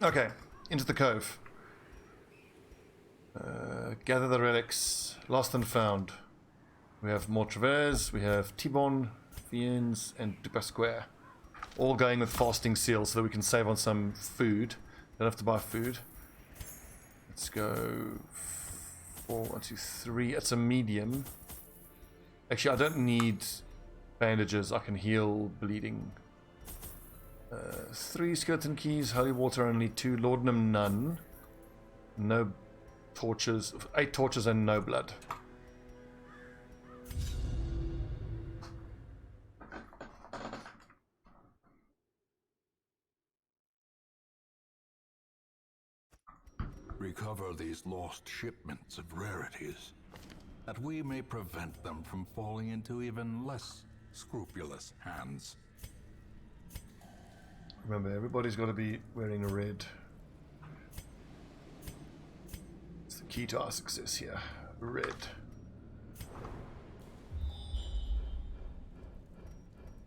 Okay, into the cove. Gather the relics, lost and found. We have Mortravers, we have Tibon, Fiends, and Dupasquare. All going with fasting seals so that we can save on some food. Don't have to buy food. Let's go 4, 1, 2, 3. It's a medium. Actually, I don't need bandages. I can heal bleeding. 3 skeleton keys, holy water only, 2 laudanum none. No torches, 8 torches and no blood. Recover these lost shipments of rarities, that we may prevent them from falling into even less scrupulous hands. Remember, everybody's got to be wearing a red. It's the key to our success here. Red.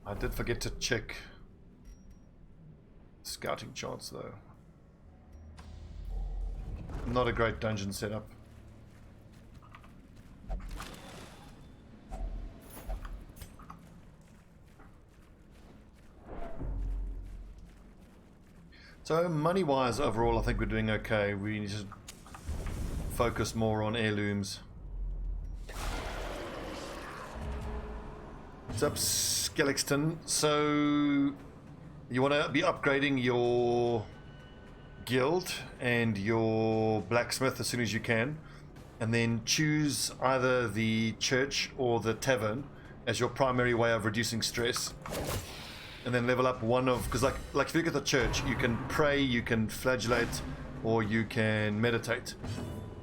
I did forget to check scouting chance though. Not a great dungeon setup. So money-wise, overall, I think we're doing okay. We need to focus more on heirlooms. What's up, Skelexton? So you want to be upgrading your guild and your blacksmith as soon as you can, and then choose either the church or the tavern as your primary way of reducing stress. And then level up one of, because like if you look at the church, you can pray, you can flagellate, or you can meditate.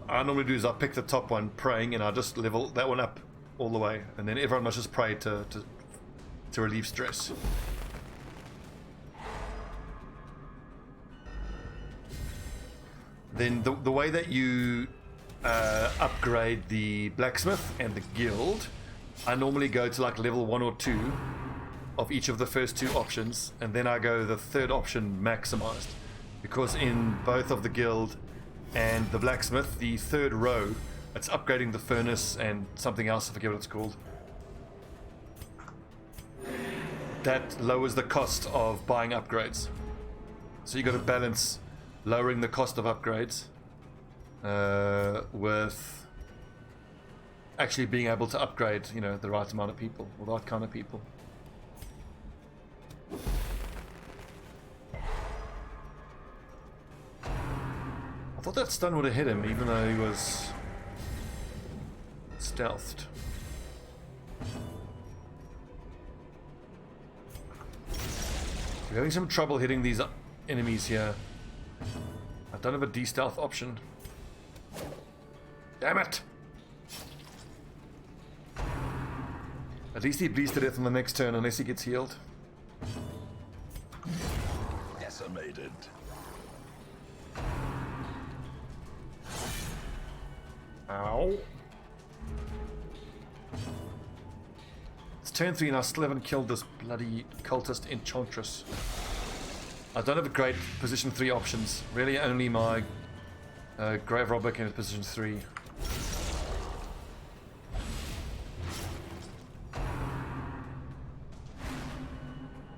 I normally do is I pick the top one, praying, and I just level that one up all the way, and then everyone must just pray to relieve stress. Then the way that you upgrade the blacksmith and the guild, I normally go to like level 1 or 2 of each of the first 2 options, and then I go the third option maximized, because in both of the guild and the blacksmith, the third row, it's upgrading the furnace and something else, I forget what it's called, that lowers the cost of buying upgrades. So you got to balance lowering the cost of upgrades with actually being able to upgrade, you know, the right amount of people, or the right kind of people. I thought that stun would have hit him, even though he was stealthed. We're having some trouble hitting these enemies here. I don't have a de-stealth option. Damn it! At least he bleeds to death on the next turn unless he gets healed. Decimated. Ow. It's turn 3 and I still haven't killed this bloody cultist enchantress. I don't have a great position 3 options. Really only my grave robber can hit position 3.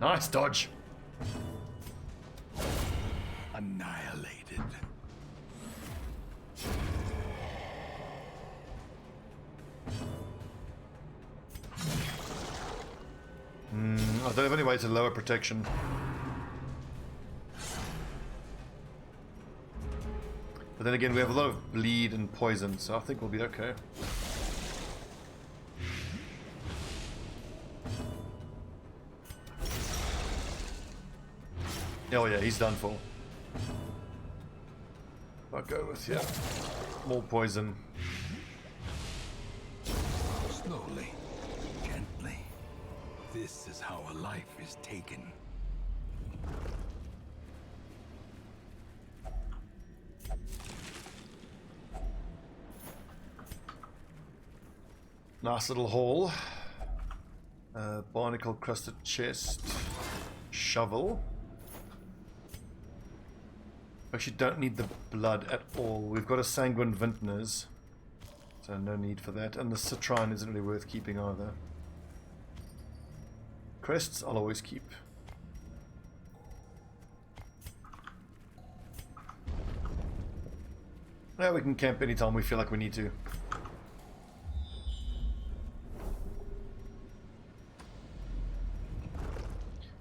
Nice dodge. Annihilated. I don't have any way to lower protection. But then again, we have a lot of bleed and poison, so I think we'll be okay. Oh yeah, he's done for. I'll go with, yeah, more poison. Slowly, gently. This is how a life is taken. Nice little haul. Barnacle crusted chest. Shovel. Actually don't need the blood at all. We've got a sanguine vintners, so no need for that. And the citrine isn't really worth keeping either. Crests I'll always keep. Now we can camp anytime we feel like we need to.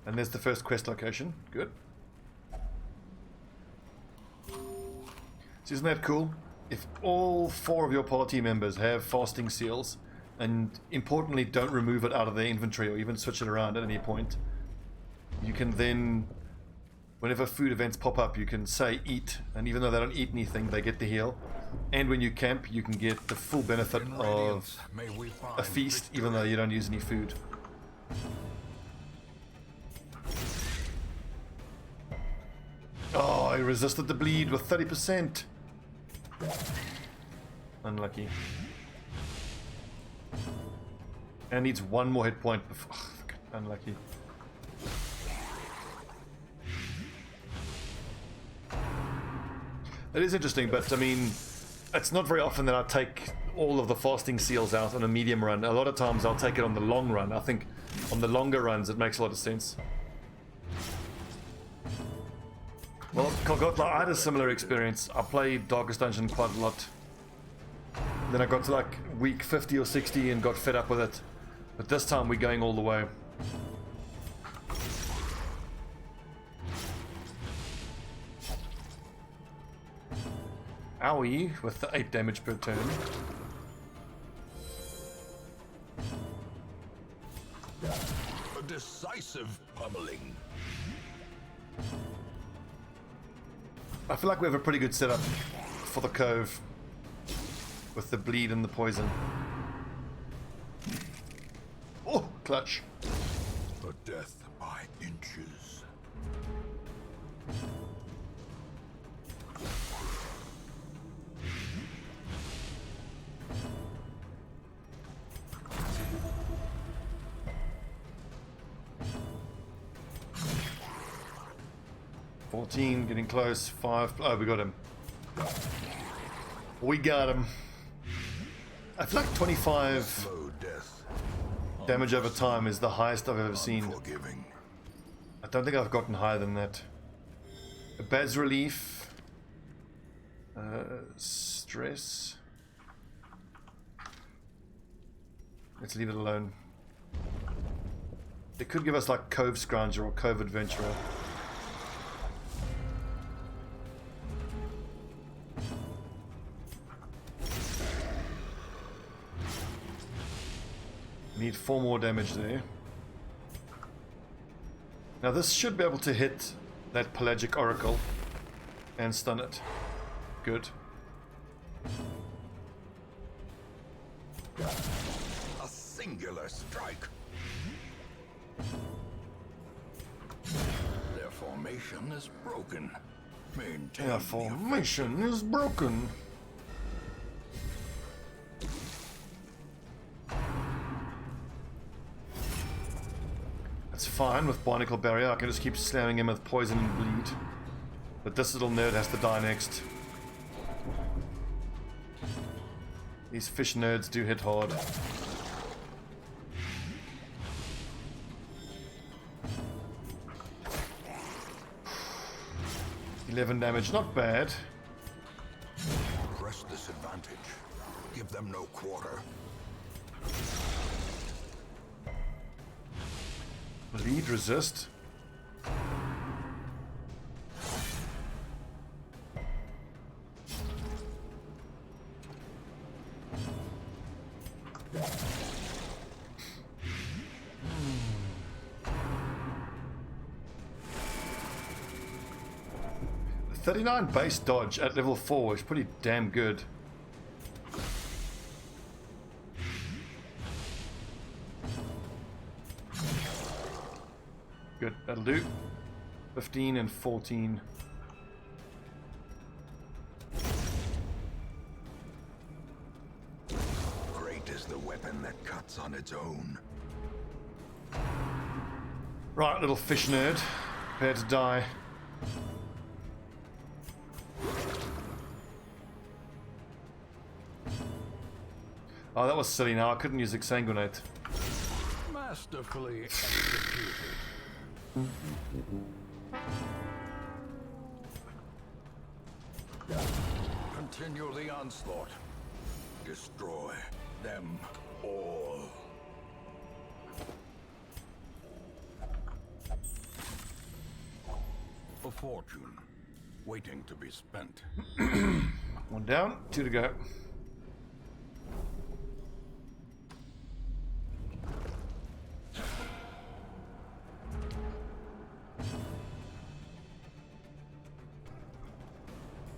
And there's the first quest location. Good. So isn't that cool? If all 4 of your party members have fasting seals, and importantly don't remove it out of their inventory or even switch it around at any point, you can then, whenever food events pop up, you can say eat, and even though they don't eat anything, they get the heal. And when you camp, you can get the full benefit of a feast, even though you don't use any food. Oh, I resisted the bleed with 30%. Unlucky. And needs 1 more hit point before. Oh, unlucky. It is interesting, but I mean, it's not very often that I take all of the fasting seals out on a medium run. A lot of times I'll take it on the long run. I think on the longer runs it makes a lot of sense. Well, I had a similar experience. I played Darkest Dungeon quite a lot. Then I got to like week 50 or 60 and got fed up with it. But this time we're going all the way. Owie with the 8 damage per turn. A decisive pummeling. I feel like we have a pretty good setup for the Cove with the bleed and the poison. Oh, clutch. A death by inches. Getting close. 5. Oh, we got him. We got him. I feel like 25 damage over time is the highest I've ever seen. I don't think I've gotten higher than that. A bas relief. Stress. Let's leave it alone. It could give us like Cove Scrounger or Cove Adventurer. Need 4 more damage there. Now this should be able to hit that Pelagic Oracle and stun it. Good. A singular strike. Their formation is broken. Maintain Their formation is broken. That's fine with Barnacle Barrier. I can just keep slamming him with poison and bleed. But this little nerd has to die next. These fish nerds do hit hard. $11 damage, not bad. Press this advantage. Give them no quarter. Bleed, resist. The 39 base dodge at level 4 is pretty damn good. Good, that'll do. 15 and 14. Great is the weapon that cuts on its own. Right, little fish nerd. Prepare to die. Oh, that was silly. Now I couldn't use exsanguinate. Masterfully executed. Continue the onslaught. Destroy them all. A fortune waiting to be spent. One down, 2 to go.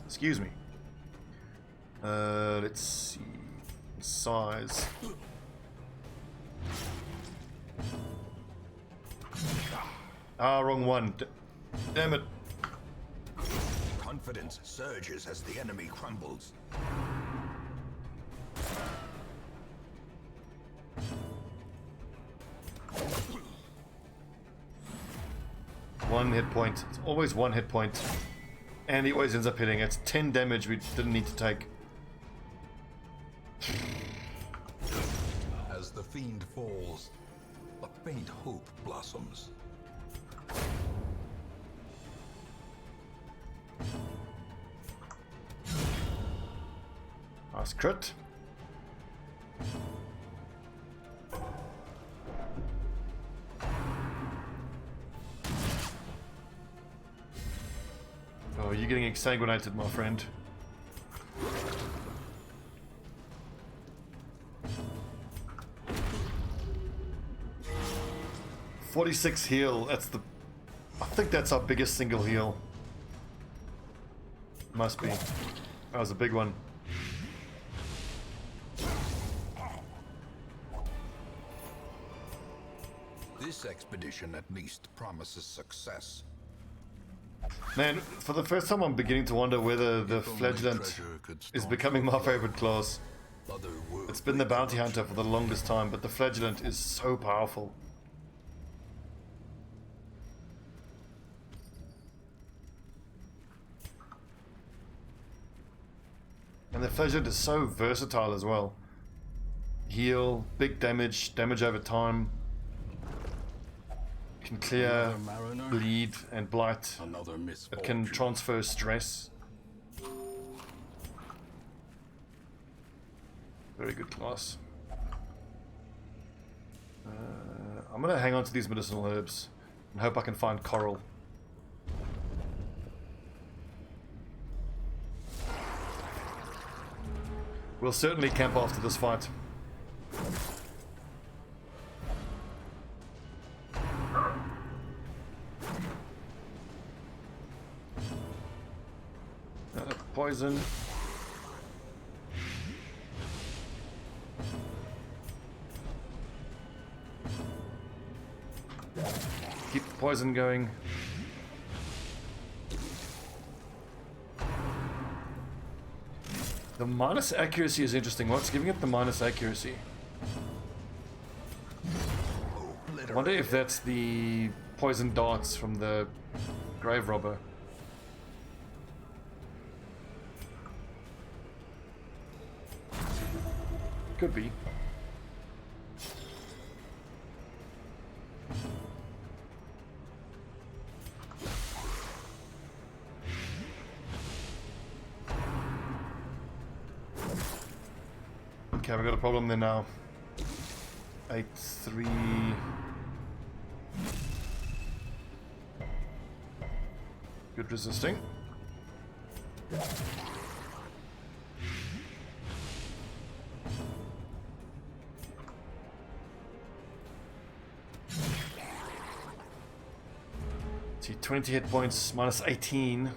Excuse me. Let's see. Size. Ah, wrong one. Damn it. Confidence surges as the enemy crumbles. One hit point. It's always one hit point. And he always ends up hitting. It's 10 damage we didn't need to take. As the fiend falls, a faint hope blossoms. Nice crit. Oh, you're getting exsanguinated, my friend. $46 heal. That's the. I think that's our biggest single heal. Must be. That was a big one. This expedition at least promises success. Man, for the first time I'm beginning to wonder whether the flagellant is becoming my favorite class. It's been the bounty hunter for the longest time, but the flagellant is so powerful. And the flagellant is so versatile as well. Heal, big damage, damage over time. Can clear, bleed, and blight. It can transfer stress. Very good class. I'm gonna hang on to these medicinal herbs and hope I can find coral. We'll certainly camp after this fight. Poison. Keep the poison going. The minus accuracy is interesting. What's giving it the minus accuracy? I wonder if that's the poison darts from the grave robber. Could be. Okay, we got a problem there now. 8-3. Good resisting. See, 20 hit points, minus 18.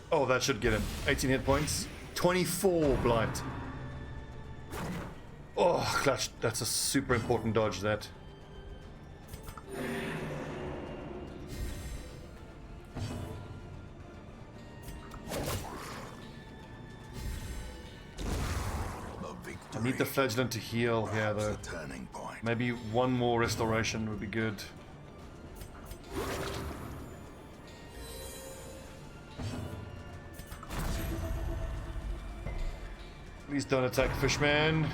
Oh, that should get him. 18 hit points. 24 blight. Oh, that's a super important dodge, that. I need the flagellant to heal here, though. Maybe one more restoration would be good. Please don't attack Fishman.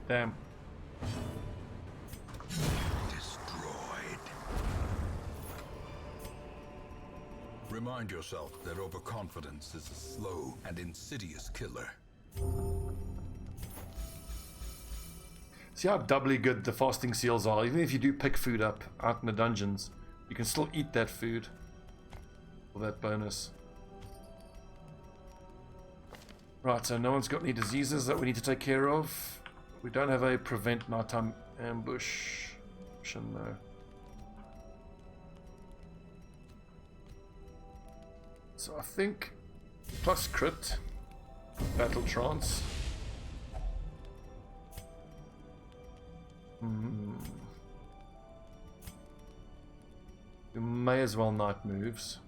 Damn. Destroyed. Remind yourself that overconfidence is a slow and insidious killer. See how doubly good the fasting seals are. Even if you do pick food up out in the dungeons, you can still eat that food for that bonus. Right, so no one's got any diseases that we need to take care of. We don't have a prevent nighttime ambush option though. So I think plus crypt, battle trance. You may as well night moves.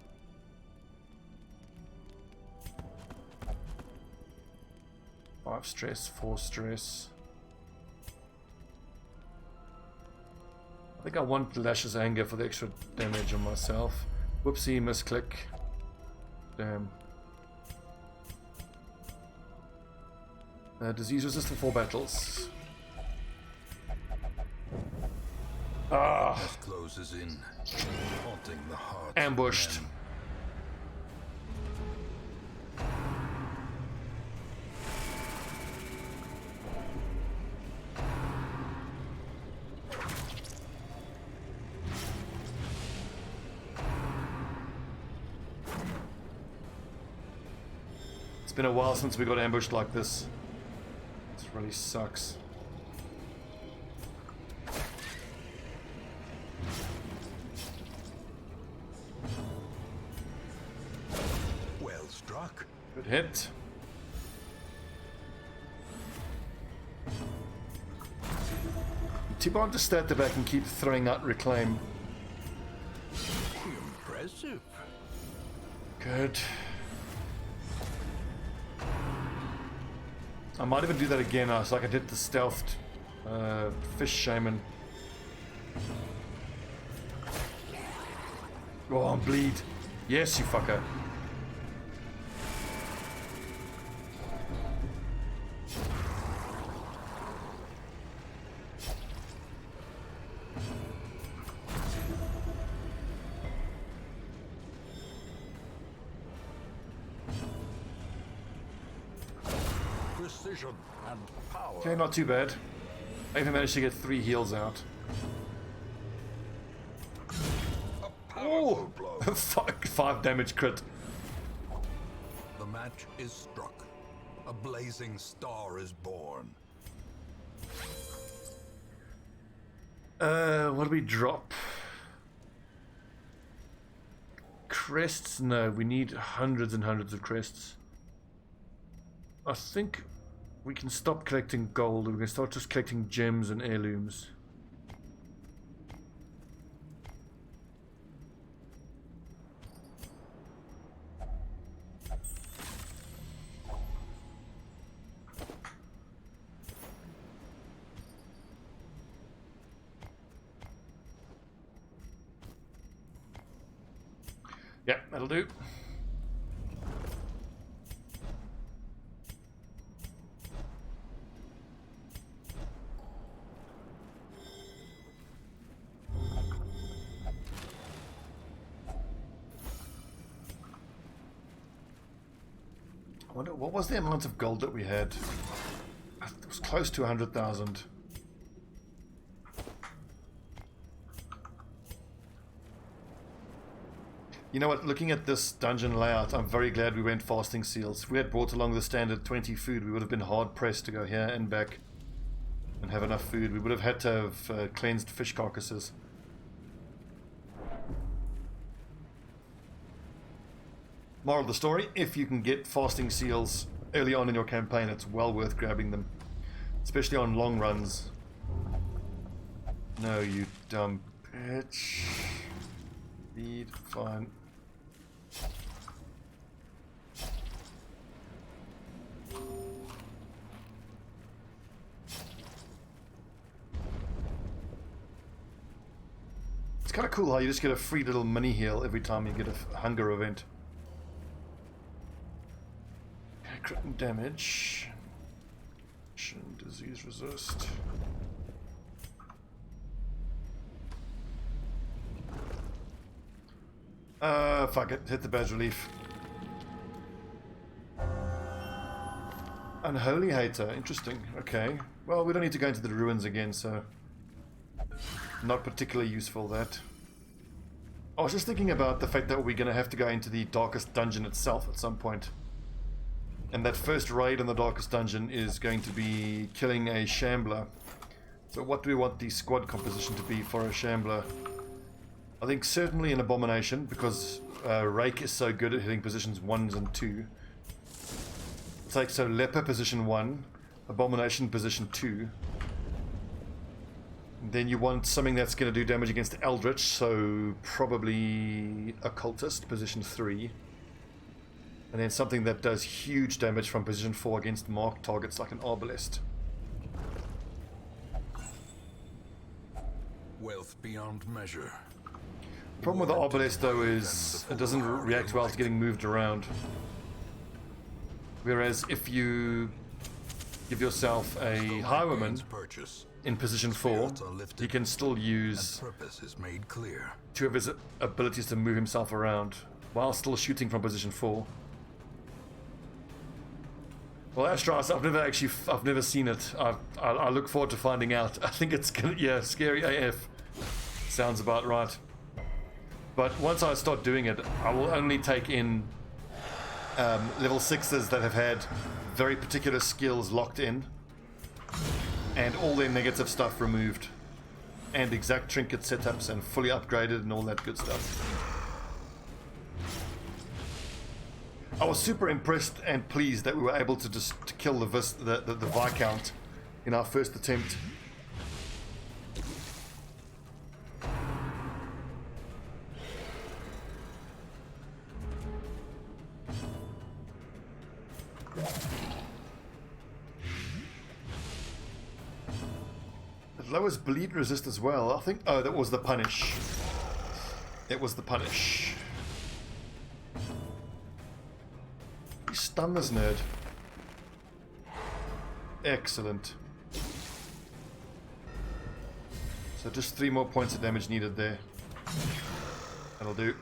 Five stress, 4 stress. I think I want Lash's anger for the extra damage on myself. Whoopsie, misclick. Damn. Disease resistant 4 battles. Ah! Death closes in, haunting the heart. Ambushed. It's been a while since we got ambushed like this. This really sucks. Well struck. Good hit. Too bad to stand the back and keep throwing out reclaim. Impressive. Good. I might even do that again. I was like I did the stealthed fish shaman. Go on, bleed. Yes, you fucker. Precision and power. Okay, not too bad. I even managed to get 3 heals out. Oh, Blow. fuck! 5 damage crit. The match is struck. A blazing star is born. What do we drop? Crests? No, we need hundreds and hundreds of crests. I think we can stop collecting gold and we can start just collecting gems and heirlooms. Yeah, that'll do. I wonder, what was the amount of gold that we had? It was close to 100,000. You know what, looking at this dungeon layout, I'm very glad we went fasting seals. If we had brought along the standard 20 food, we would have been hard pressed to go here and back and have enough food. We would have had to have cleansed fish carcasses. Moral of the story, if you can get fasting seals early on in your campaign, it's well worth grabbing them. Especially on long runs. No, you dumb bitch. Feed, fine. kind of cool how you just get a free little mini heal every time you get a hunger event. Okay, crit and damage. Disease resist. Fuck it. Hit the badge relief. Unholy hater. Interesting. Okay. Well, we don't need to go into the ruins again, so... Not particularly useful, that. I was just thinking about the fact that we're going to have to go into the darkest dungeon itself at some point. And that first raid in the darkest dungeon is going to be killing a shambler. So what do we want the squad composition to be for a shambler? I think certainly an abomination, because Rake is so good at hitting positions 1s and 2. Take so leper position 1, abomination position 2. Then you want something that's going to do damage against eldritch, so probably occultist position 3. And then something that does huge damage from position 4 against marked targets like an arbalest. Wealth beyond measure. Problem with the arbalest though is it doesn't react well to getting moved around. Whereas if you give yourself a highwayman in position 4, he can still use 2 of his abilities to move himself around while still shooting from position 4. Well, Astros, I've never seen it. I look forward to finding out. I think it's gonna, yeah, scary AF. Sounds about right. But once I start doing it, I will only take in level 6s that have had very particular skills locked in, and all their negative stuff removed, and exact trinket setups and fully upgraded and all that good stuff. I was super impressed and pleased that we were able to just kill the Viscount in our first attempt. It lowers bleed resist as well. I think. Oh, that was the punish. It was the punish. Stun this nerd. Excellent. So just 3 more points of damage needed there. That'll do.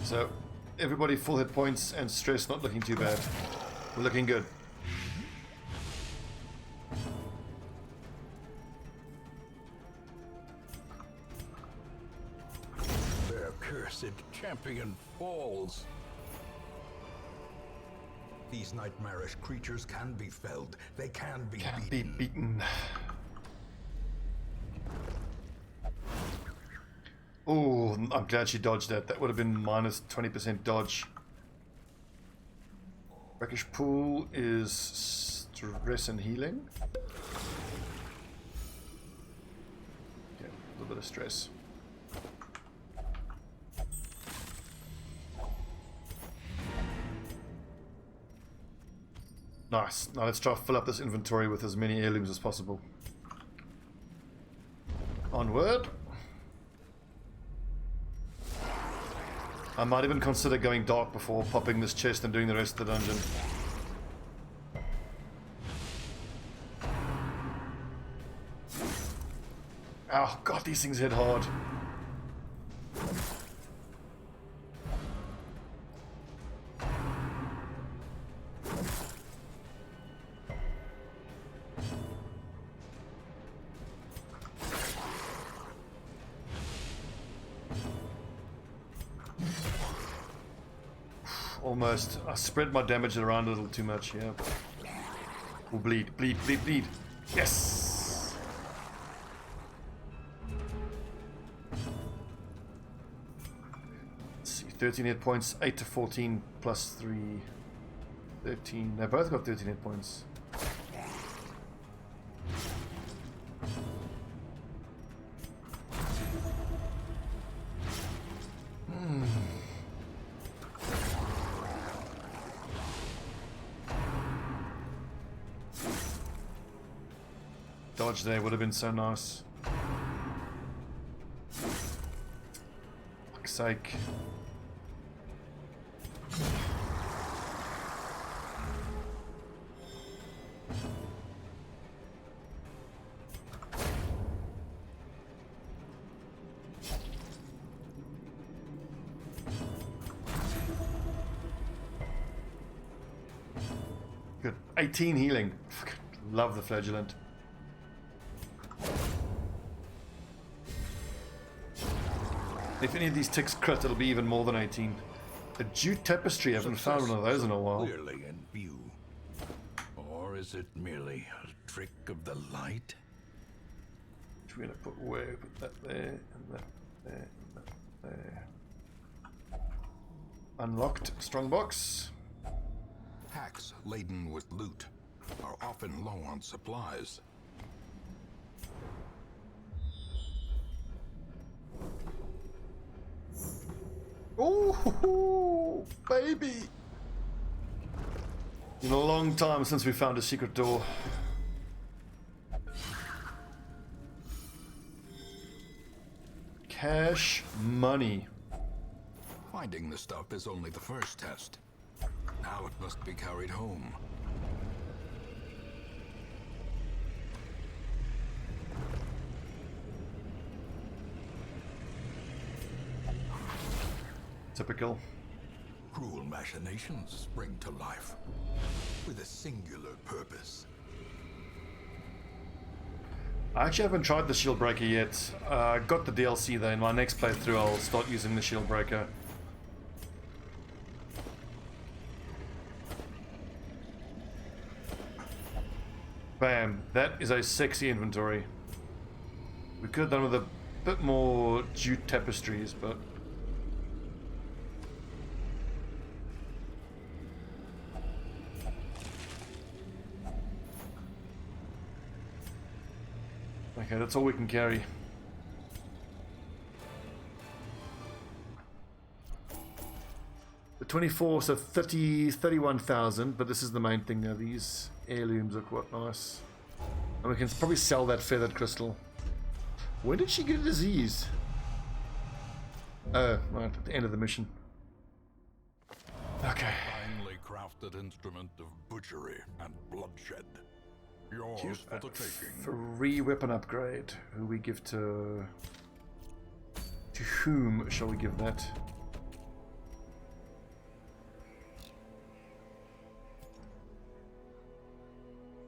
So everybody full hit points and stress not looking too bad. We're looking good. Champion falls. These nightmarish creatures can be felled. They can be beaten. Oh, I'm glad she dodged that. That would have been minus 20% dodge. Brackish pool is stress and healing. Yeah, a little bit of stress. Nice. Now let's try to fill up this inventory with as many heirlooms as possible. Onward. I might even consider going dark before popping this chest and doing the rest of the dungeon. Oh god, these things hit hard. Almost. I spread my damage around a little too much here. Oh, bleed, bleed, bleed, bleed. Yes! Let's see, 13 hit points, 8 to 14 plus 3. 13. They both got 13 hit points. dodge there would have been so nice. Fuck's sake. Good. 18 healing. Love the flagellant. If any of these ticks crit, it'll be even more than 18. A jute tapestry, I haven't found one of those in a while. Clearly in view. Or is it merely a trick of the light? Which we're going to put where? Put that there, and that there, and that there. Unlocked. Strongbox. Packs laden with loot are often low on supplies. Oh, baby! Been a long time since we found a secret door. Cash money. Finding the stuff is only the first test. Now it must be carried home. Typical. Cruel machinations spring to life with a singular purpose. I actually haven't tried the shield breaker yet. I got the DLC though. In my next playthrough I'll start using the shield breaker. Bam, that is a sexy inventory. We could have done with a bit more jute tapestries, but okay, that's all we can carry. The 24, so 31,000, but this is the main thing now. These heirlooms are quite nice. And we can probably sell that feathered crystal. When did she get a disease? Oh, right, at the end of the mission. Okay. Finely crafted instrument of butchery and bloodshed. Yours for the taking. Free weapon upgrade. Who we give to... To whom shall we give that?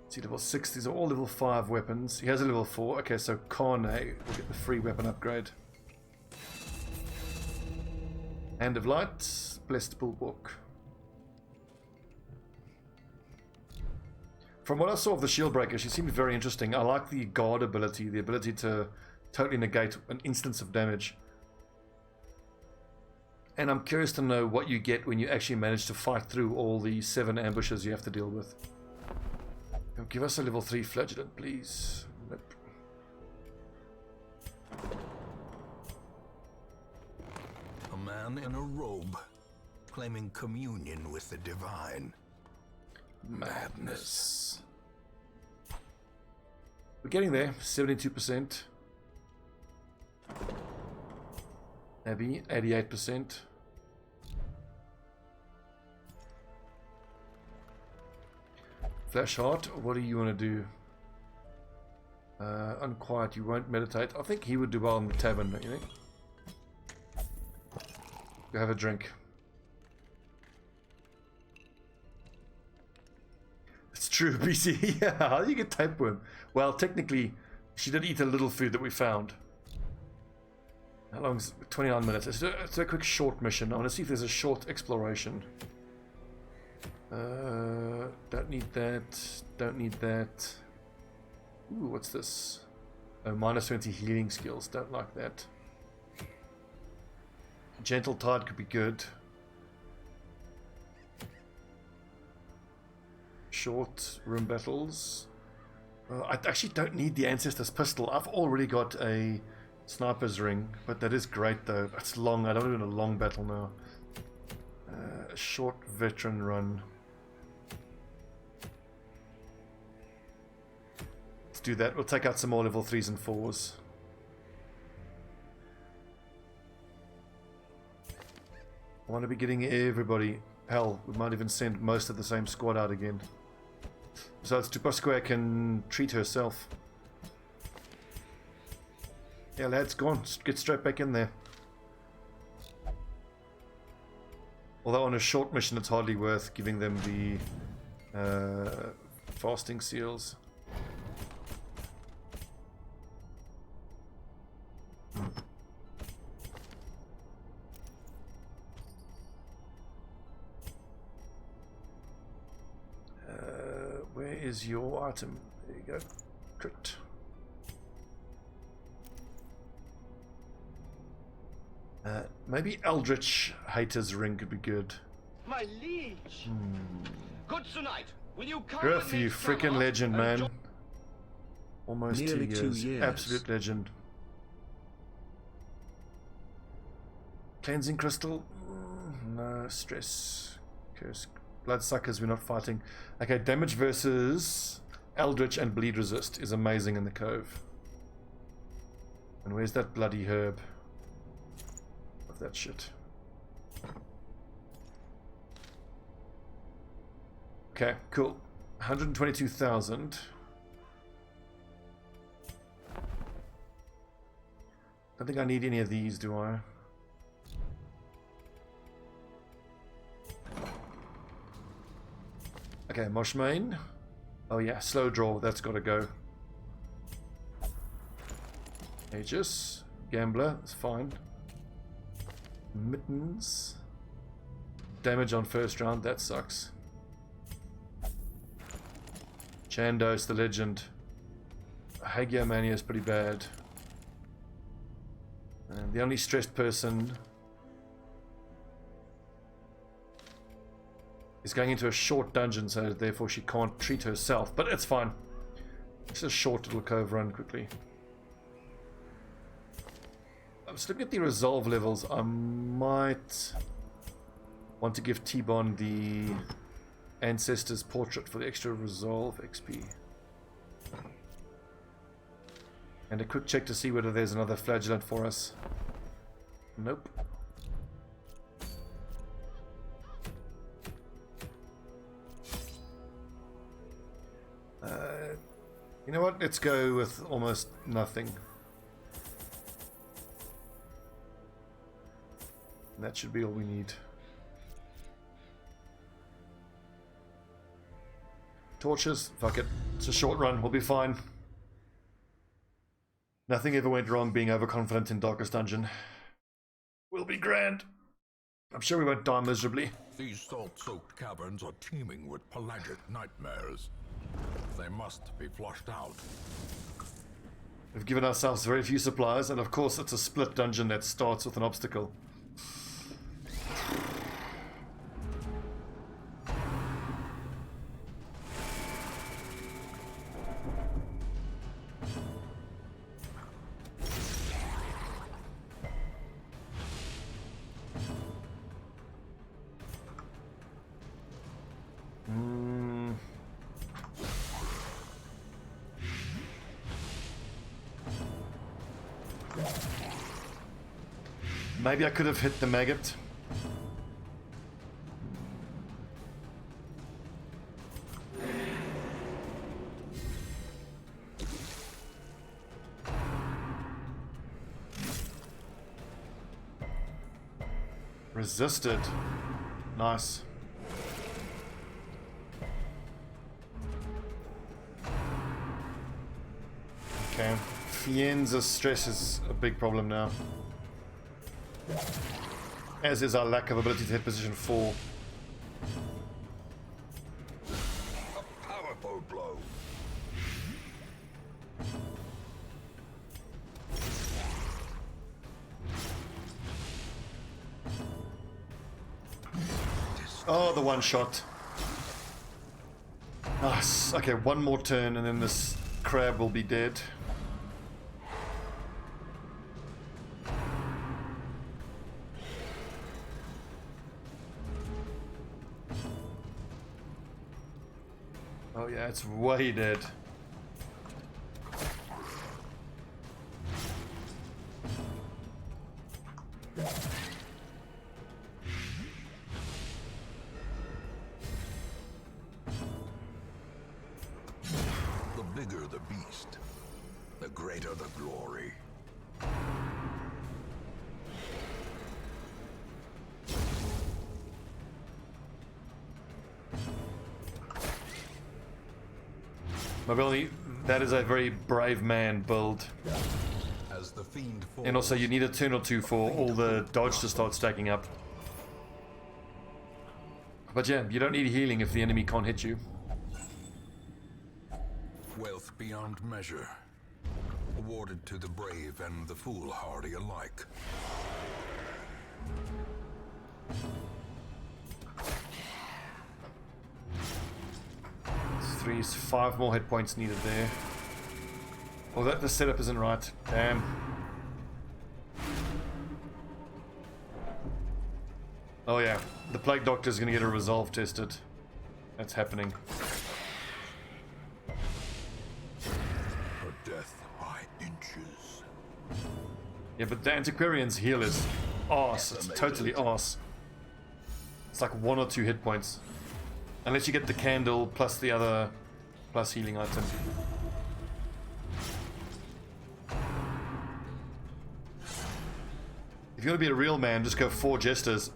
See, level 6, these are all level 5 weapons. He has a level 4. Okay, so Kane will get the free weapon upgrade. Hand of Light, Blessed Bullbook. From what I saw of the shield breaker, she seemed very interesting. I like the guard ability, the ability to totally negate an instance of damage. And I'm curious to know what you get when you actually manage to fight through all the 7 ambushes you have to deal with. Give us a level 3 flagellant, please. Nope. A man in a robe, claiming communion with the divine. Madness. We're getting there. 72%. Abby, 88%. Flash Heart, what do you want to do? Unquiet, you won't meditate. I think he would do well in the tavern, don't you think? Go have a drink. It's true, BC. Yeah, how do you get tapeworm? Well, technically, she did eat a little food that we found. How long is it? 29 minutes. It's a quick short mission. I want to see if there's a short exploration. Don't need that. Don't need that. Ooh, what's this? Oh, minus 20 healing skills. Don't like that. Gentle Tide could be good. Short room battles. I actually don't need the Ancestor's Pistol. I've already got a Sniper's Ring, but that is great though. It's long. I don't want a long battle now. A short veteran run. do that. We'll take out some more level 3s and 4s. I want to be getting everybody. Hell, we might even send most of the same squad out again. So it's Tupaskwe can treat herself. Yeah, lads, go on. Get straight back in there. Although on a short mission, it's hardly worth giving them the fasting seals. Where is your item? There you go. Crypt. Maybe Eldritch Hater's Ring could be good. My liege. Good tonight. Will you come Griff, with me, you freaking Trevor, legend, and man. Almost Nearly 2 2 years. years. Absolute legend. Cleansing Crystal? No. Stress. Curse. Bloodsuckers, we're not fighting. Okay, damage versus Eldritch and bleed resist is amazing in the Cove. And where's that bloody herb? Of that shit. Okay, cool. 122,000. Don't think I need any of these, do I? Okay, Moshmain. Oh yeah, slow draw, that's gotta go. Aegis. Gambler, it's fine. Mittens. Damage on first round, that sucks. Chandos, the legend. Hagiomania is pretty bad. And the only stressed person is going into a short dungeon, so therefore she can't treat herself. But it's fine. It's a short little cove run quickly. I'm just looking at the resolve levels. I might want to give T-Bon the Ancestor's Portrait for the extra resolve XP. And a quick check to see whether there's another flagellant for us. Nope. You know what? Let's go with almost nothing. That should be all we need. Torches? Fuck it. It's a short run. We'll be fine. Nothing ever went wrong being overconfident in Darkest Dungeon. We'll be grand. I'm sure we won't die miserably. These salt-soaked caverns are teeming with pelagic nightmares. They must be flushed out. We've given ourselves very few supplies, and of course it's a split dungeon that starts with an obstacle. Maybe I could have hit the maggot. Resisted. Nice. Okay. Fienza's stress is a big problem now. As is our lack of ability to hit position 4. A powerful blow. Oh, the one shot. Nice. Okay, one more turn and then this crab will be dead. Oh yeah, it's way dead. greater the glory. Mobility, that is a very brave man build. As the fiend falls, And also you need a turn or two for all the dodge to start stacking up. But yeah, you don't need healing if the enemy can't hit you. wealth beyond measure, awarded to the brave and the foolhardy alike. Five more hit points needed there. Oh, the setup isn't right. Damn. Oh yeah, the Plague Doctor is going to get a resolve tested. That's happening. Her death by inches. Yeah, but the Antiquarian's heal is arse. It's totally arse. It's like 1 or 2 hit points. Unless you get the candle plus the other plus healing item. If you want to be a real man, just go 4 jesters.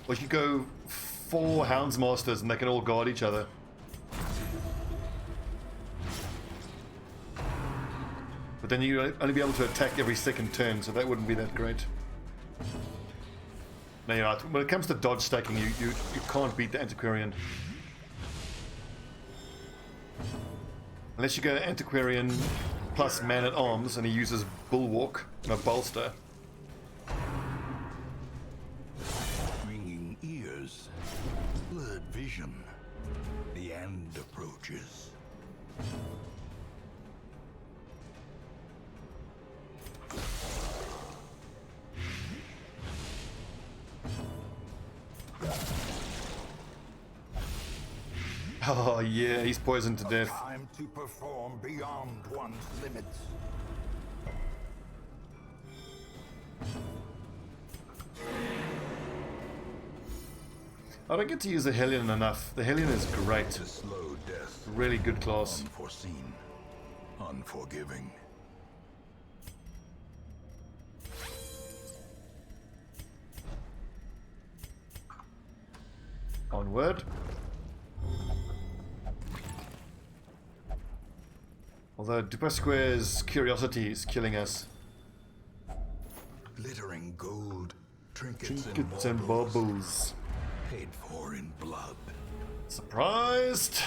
Or you could go 4 Houndsmasters and they can all guard each other. But then you'd only be able to attack every second turn, so that wouldn't be that great. No, you're right. When it comes to dodge stacking, you can't beat the Antiquarian. Unless you go Antiquarian plus Man-at-Arms and he uses Bulwark and a bolster. Ringing ears, blurred vision. The end approaches. Oh yeah, he's poisoned to death. Time to perform beyond one's limits. I don't get to use the Hellion enough. The Hellion is great. To slow death. Really good class. Unforeseen. Unforgiving. Onward. Although Dupasquare's curiosity is killing us. Glittering gold, trinkets, Trinkets and and baubles, baubles. paid for in blood. Surprised.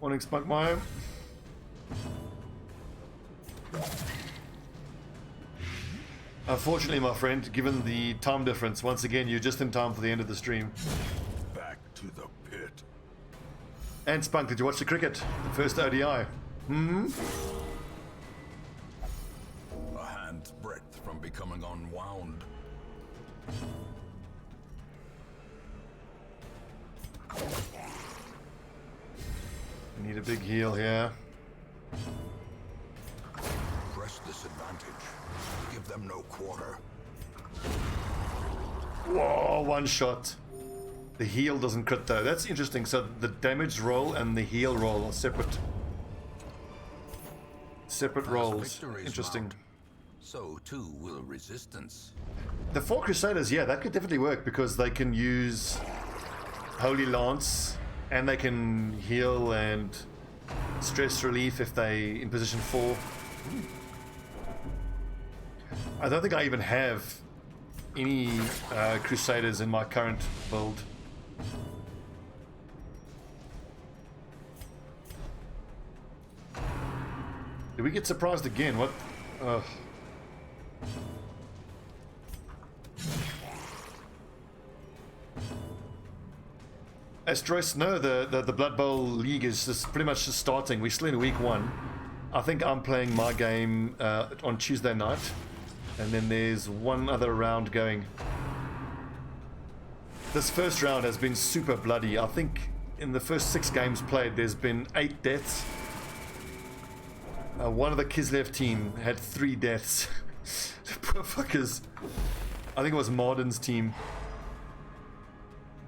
Morning, Spunkmeyer. Unfortunately, my friend, given the time difference, once again, you're just in time for the end of the stream. Back to the pit. And Spunk, did you watch the cricket? The first ODI? Hmm? A hand's breadth from becoming unwound. We need a big heal here. Press this advantage. Give them no quarter. Whoa, one shot. The heal doesn't crit though. That's interesting. So the damage roll and the heal roll are separate. Separate rolls. victories Interesting. mount, so too will resistance. The 4 Crusaders, yeah, that could definitely work because they can use Holy Lance and they can heal and stress relief if they in position 4. I don't think I even have any Crusaders in my current build. Did we get surprised again? What? As Joyce, no, the Blood Bowl League is just pretty much just starting. We're still in week 1. I think I'm playing my game on Tuesday night. And then there's one other round going. This first round has been super bloody. I think in the first 6 games played, there's been 8 deaths. One of the Kislev team had 3 deaths. Poor fuckers. I think it was Marden's team.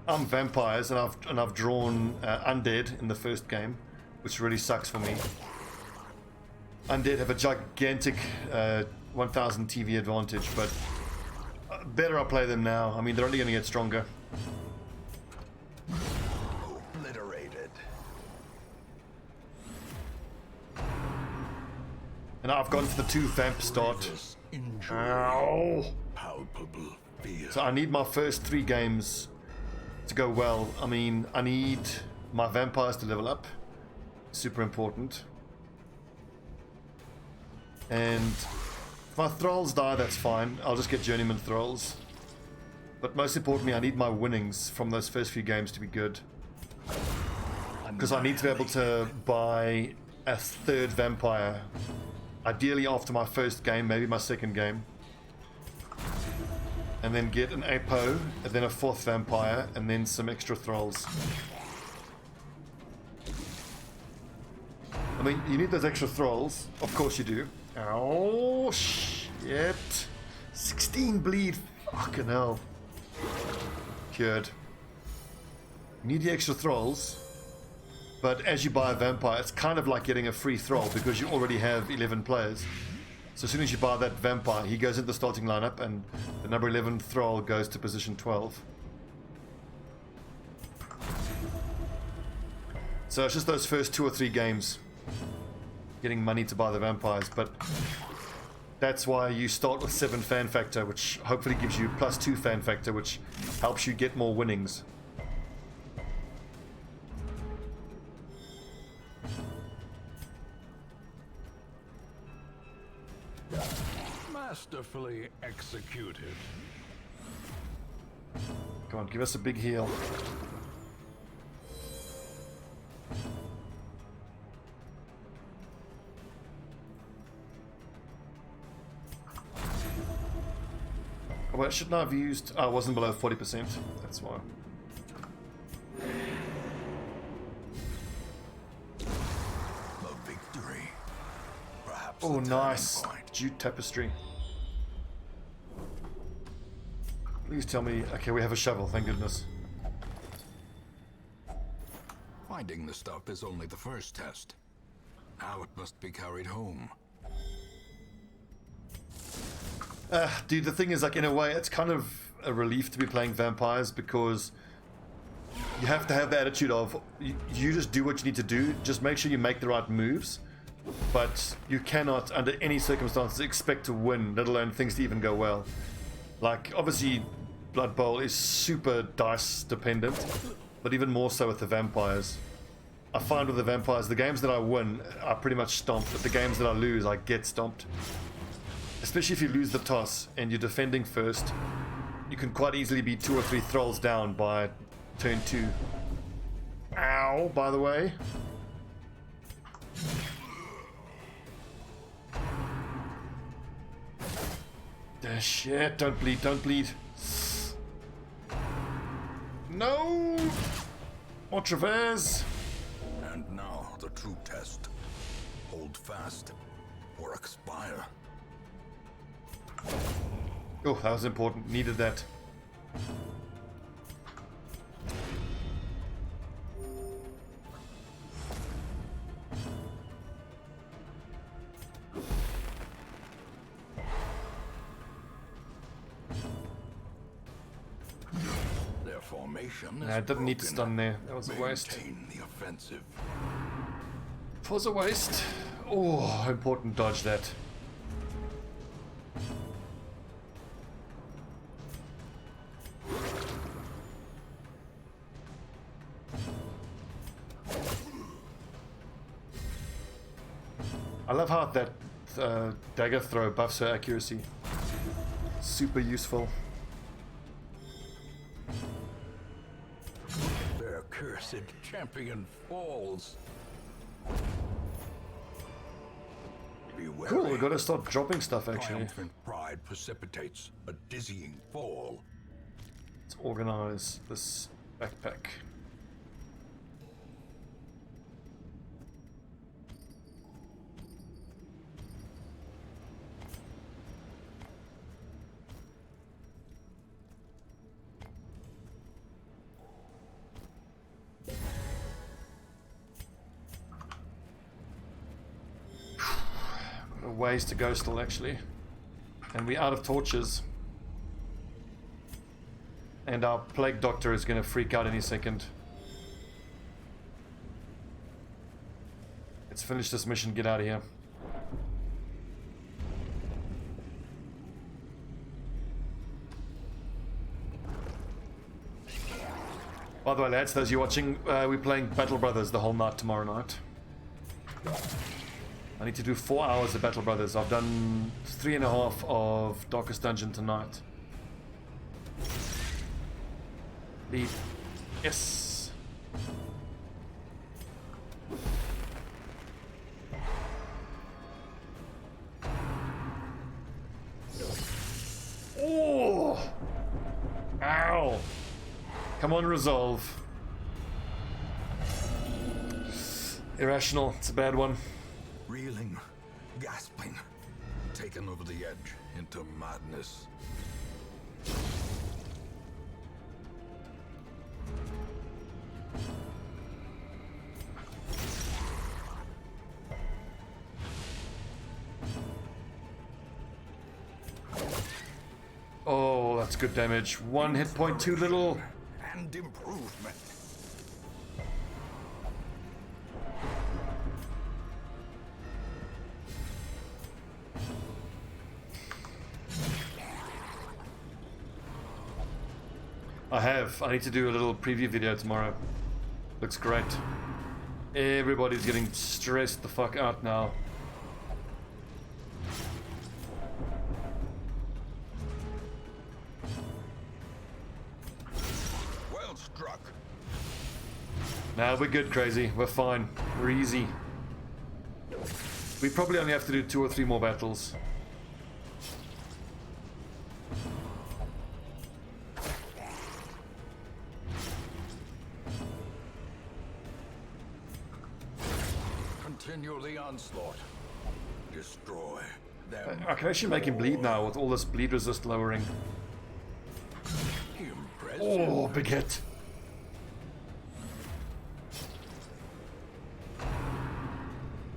I'm vampires, and I've drawn undead in the first game, which really sucks for me. Undead have a gigantic 1000 TV advantage, but better I play them now. I mean, they're only going to get stronger. Obliterated. And I've gone for the 2 vamp start. Ow! Palpable fear. So I need my first 3 games to go well. I mean, I need my vampires to level up. Super important. And if my thralls die, that's fine. I'll just get journeyman thralls. But most importantly, I need my winnings from those first few games to be good. Because I need to be able to buy a 3rd vampire. Ideally after my first game, maybe my second game. And then get an Apo, and then a 4th vampire, and then some extra thralls. I mean, you need those extra thralls. Of course you do. Oh, shit. 16 bleed. Fucking hell. Cured. You need the extra thralls. But as you buy a vampire, it's kind of like getting a free thrall because you already have 11 players. So as soon as you buy that vampire, he goes into the starting lineup, and the number 11 thrall goes to position 12. So it's just those first 2 or 3 games getting money to buy the vampires, but that's why you start with 7 fan factor, which hopefully gives you +2 fan factor, which helps you get more winnings. Masterfully executed. Come on, give us a big heal. Oh, well, shouldn't I have used... Oh, I wasn't below 40%. That's why. The victory. Perhaps Oh, the nice. turning point. Jute tapestry. Please tell me... Okay, we have a shovel, thank goodness. Finding the stuff is only the first test. Now it must be carried home. Dude, the thing is, like, in a way, it's kind of a relief to be playing vampires because you have to have the attitude of you just do what you need to do, just make sure you make the right moves, but you cannot, under any circumstances, expect to win, let alone things to even go well. Like, obviously, Blood Bowl is super dice dependent, but even more so with the vampires. I find with the vampires, the games that I win are pretty much stomped, but the games that I lose, I get stomped. Especially if you lose the toss and you're defending first, you can quite easily be 2 or 3 thralls down by turn 2. Ow, by the way. Shit, don't bleed, don't bleed. No! More traverse. And now the true test. Hold fast or expire. Oh, that was important. Needed that. Their formation Nah, I didn't need to broken. stun there. That was a waste. Maintain the offensive. It was a waste. Oh, important dodge that. I love how that dagger throw buffs her accuracy. Super useful. Their cursed champion falls. Be wary. Cool, we gotta start dropping stuff actually. Triumphant pride precipitates a dizzying fall. Let's organize this backpack. ways to go still, actually. And we're out of torches. And our plague doctor is going to freak out any second. Let's finish this mission, get out of here. By the way, lads, those of you watching, we're playing Battle Brothers the whole night tomorrow night. I need to do 4 hours of Battle Brothers. I've done 3.5 of Darkest Dungeon tonight. Lead. Yes. Oh! Ow! Come on, resolve. Irrational. It's a bad one. Reeling, gasping, taken over the edge into madness. Oh, that's good damage. 1 hit point too little. And improvement. I need to do a little preview video tomorrow. Looks great. Everybody's getting stressed the fuck out now. Well struck. Nah, we're good, Crazy. We're fine. We're easy. We probably only have to do 2 or 3 more battles. Continue the onslaught. Destroy them. I can actually make him bleed now with all this bleed resist lowering. Impressive. Oh, big hit.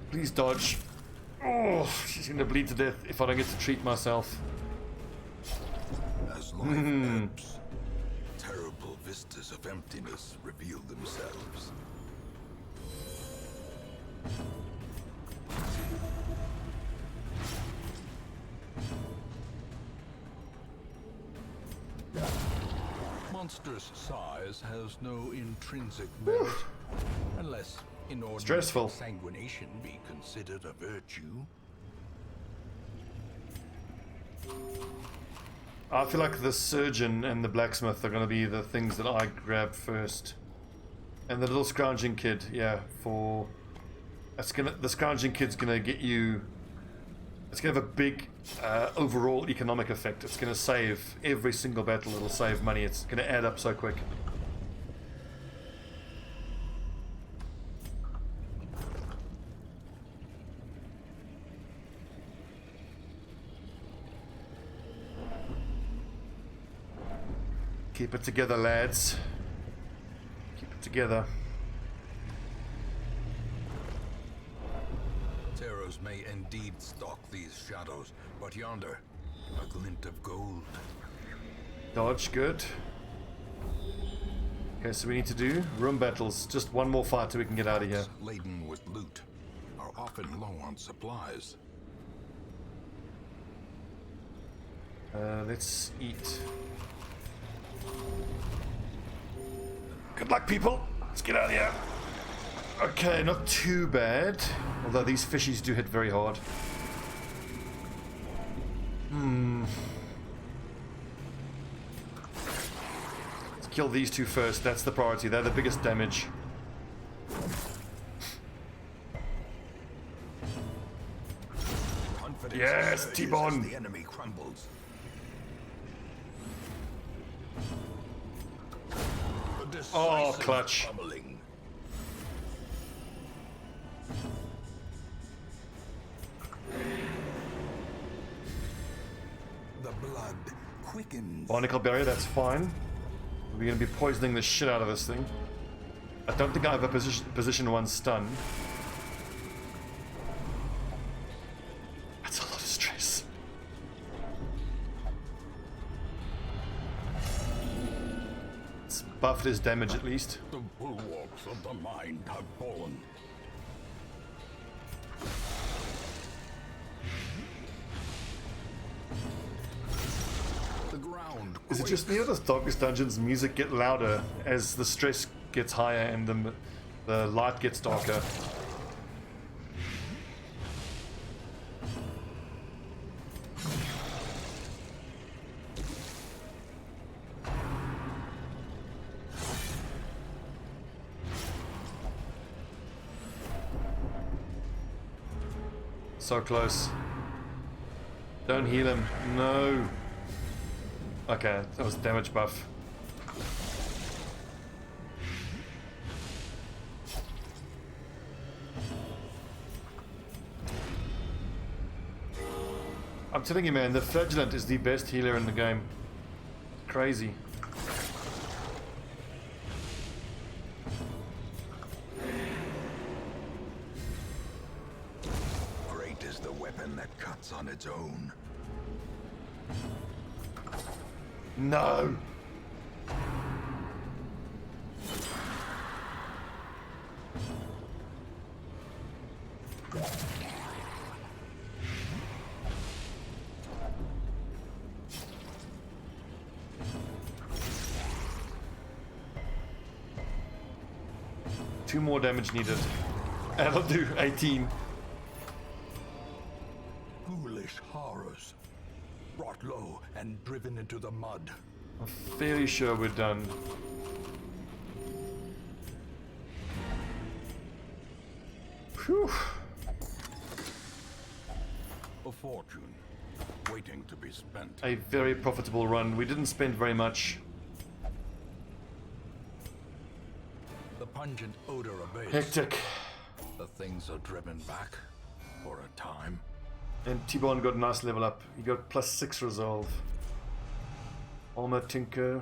Please dodge. Oh, she's gonna bleed to death if I don't get to treat myself. As life ebbs, terrible vistas of emptiness reveal themselves. Monstrous size has no intrinsic merit, unless inordinate Stressful. sanguination be considered a virtue. I feel like the surgeon and the blacksmith are going to be the things that I grab first. And the little scrounging kid, yeah, for... the scrounging kid's going to get you... It's going to have a big overall economic effect. It's going to save every single battle. It'll save money. It's going to add up so quick. Keep it together, lads. Keep it together. Terrors may indeed stalk these shadows, but yonder, a glint of gold. Dodge, good. Okay, so we need to do room battles. Just one more fight till we can get out of here. Laden with loot are often low on supplies. Let's eat. Good luck, people. Let's get out of here. Okay, not too bad. Although these fishies do hit very hard. Let's kill these two first. That's the priority. They're the biggest damage. Confidence Yes, surges T-Bone. as the enemy crumbles. A Oh, decisive clutch. pummeling. The blood quickens. Barnacle barrier, that's fine. We're going to be poisoning the shit out of this thing. I don't think I have a position 1 stun. That's buffed his damage at least. The bulwarks of the mind have fallen. The ground. Is it just me or does Darkest Dungeon's music get louder as the stress gets higher and the light gets darker? So close. Don't heal him. No. Okay, that was damage buff. I'm telling you, man, the Flagellant is the best healer in the game. Crazy. Great is the weapon that cuts on its own. No. Two more damage needed. And I'll do 18. Foolish horrors. Brought low and driven into the mud. I'm fairly sure we're done. Whew. A fortune waiting to be spent. A very profitable run. We didn't spend very much. The pungent odor abates. Hectic. The things are driven back for a time. And T-Bone got a nice level up. He got +6 resolve. Armor Tinker.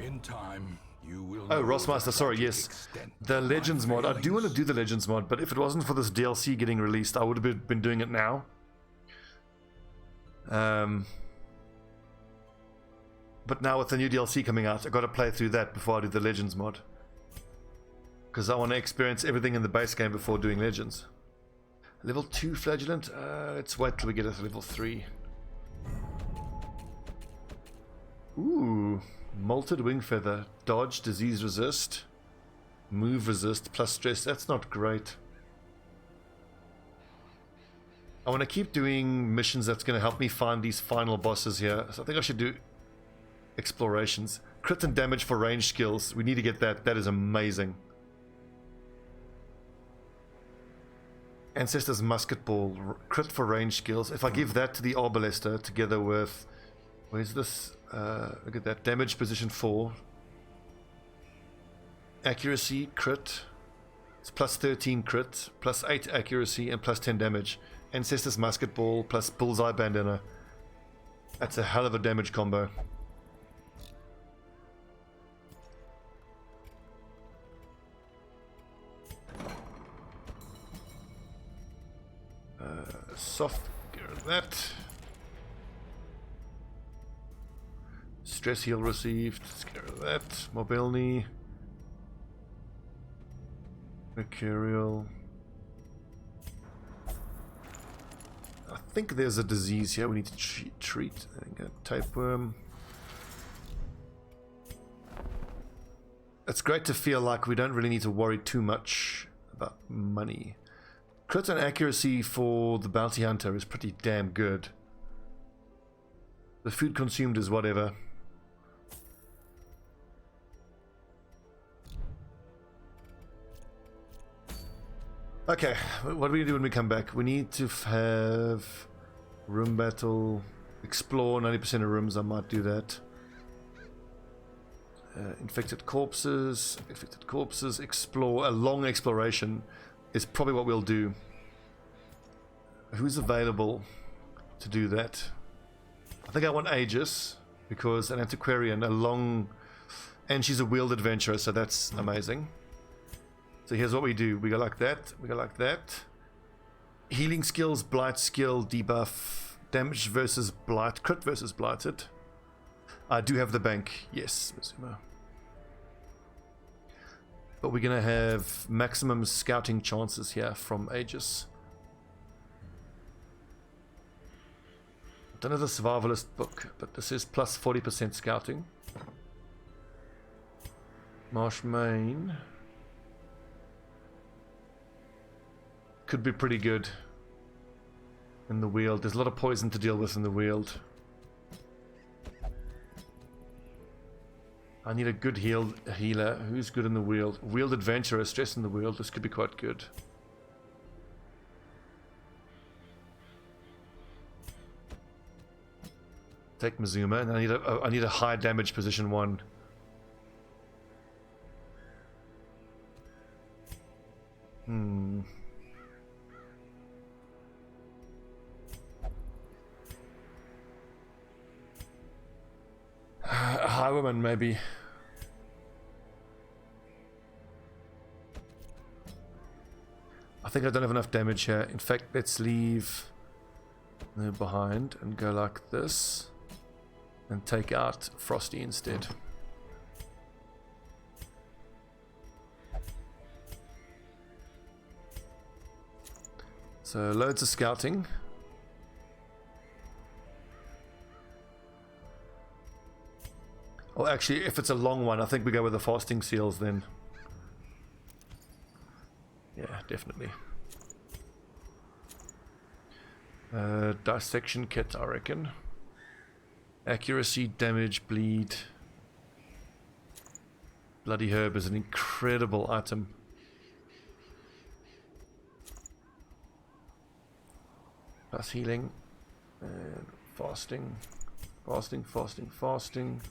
In time, you will. Oh, know Rossmaster, the sorry, tragic yes. extent The of my Legends mod. I do want to failings. do the Legends mod, but if it wasn't for this DLC getting released, I would have been doing it now. But now with the new DLC coming out, I got to play through that before I do the Legends mod. Because I want to experience everything in the base game before doing Legends. Level 2 Flagellant? Let's wait till we get to level 3. Ooh, Molted Wing Feather. Dodge, disease resist, move resist, plus stress. That's not great. I want to keep doing missions that's going to help me find these final bosses here. So I think I should do explorations. Crit and damage for range skills. We need to get that. That is amazing. Ancestor's Musket Ball, crit for range skills. If I give that to the Arbalester together with, where's this? Look at that, damage position 4. Accuracy, crit. It's +13 crit, +8 accuracy, and +10 damage. Ancestor's Musket Ball plus Bullseye Bandana. That's a hell of a damage combo. Soft, get rid of that. Stress heal received, let's get rid of that. Mobility. Mercurial. I think there's a disease here we need to treat. Tapeworm. It's great to feel like we don't really need to worry too much about money. Crit and accuracy for the bounty hunter is pretty damn good. The food consumed is whatever. Okay, what are we gonna do when we come back? We need to have room battle, explore 90% of rooms. I might do that. Infected corpses, explore. A long exploration is probably what we'll do. Who's available to do that? I think I want Aegis, because an antiquarian, a long, and she's a wheeled adventurer, so that's amazing. So here's what we do. We go like that, we go like that. Healing skills, blight skill, debuff, damage versus blight, crit versus blighted. I do have the bank, yes, Mizuma. But we're going to have maximum scouting chances here from Aegis. Don't have the survivalist book, but this is plus 40% scouting. Marsh Main could be pretty good in the Weald. There's a lot of poison to deal with in the Weald. I need a good healer. Who's good in the Weald? Weald Adventurer, stress in the Weald. This could be quite good. Take Mizuma, and I need a high damage position 1. A highwayman, maybe. I think I don't have enough damage here. In fact, let's leave there behind and go like this and take out Frosty instead. So loads of scouting. Oh, actually, if it's a long one, I think we go with the fasting seals then. Yeah, definitely. Dissection kit, I reckon. Accuracy, damage, bleed. Bloody herb is an incredible item. Plus healing. And fasting. Fasting, fasting, fasting.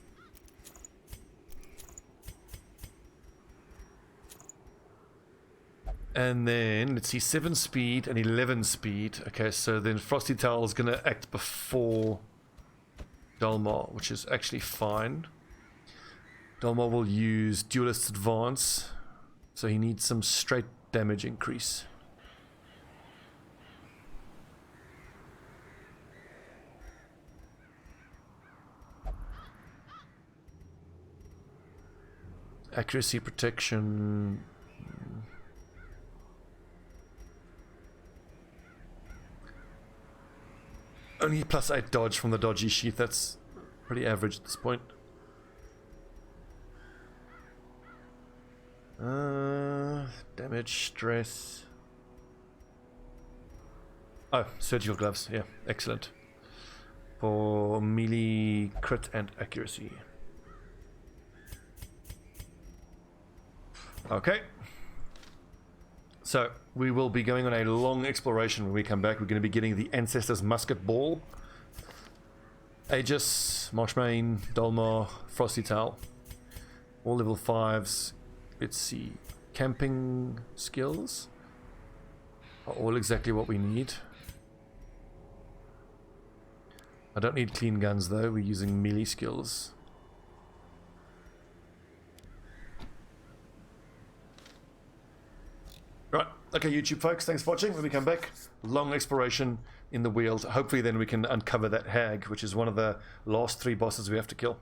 And then, let's see, 7 speed and 11 speed. Okay, so then Frosty Towel is going to act before Dalmar, which is actually fine. Dalmar will use Duelist's Advance, so he needs some straight damage increase. Accuracy, protection... Only plus 8 dodge from the dodgy sheath. That's pretty average at this point. Damage, stress. Oh, surgical gloves. Yeah, excellent. For melee, crit, and accuracy. Okay. So, we will be going on a long exploration when we come back. We're going to be getting the Ancestor's Musket Ball, Aegis, Marshmain, Dalmar, Frosty Towel. All level 5s. Let's see. Camping skills are all exactly what we need. I don't need clean guns though. We're using melee skills. Right, okay YouTube folks, thanks for watching. When we come back, long exploration in the Weald. Hopefully then we can uncover that hag, which is one of the last 3 bosses we have to kill.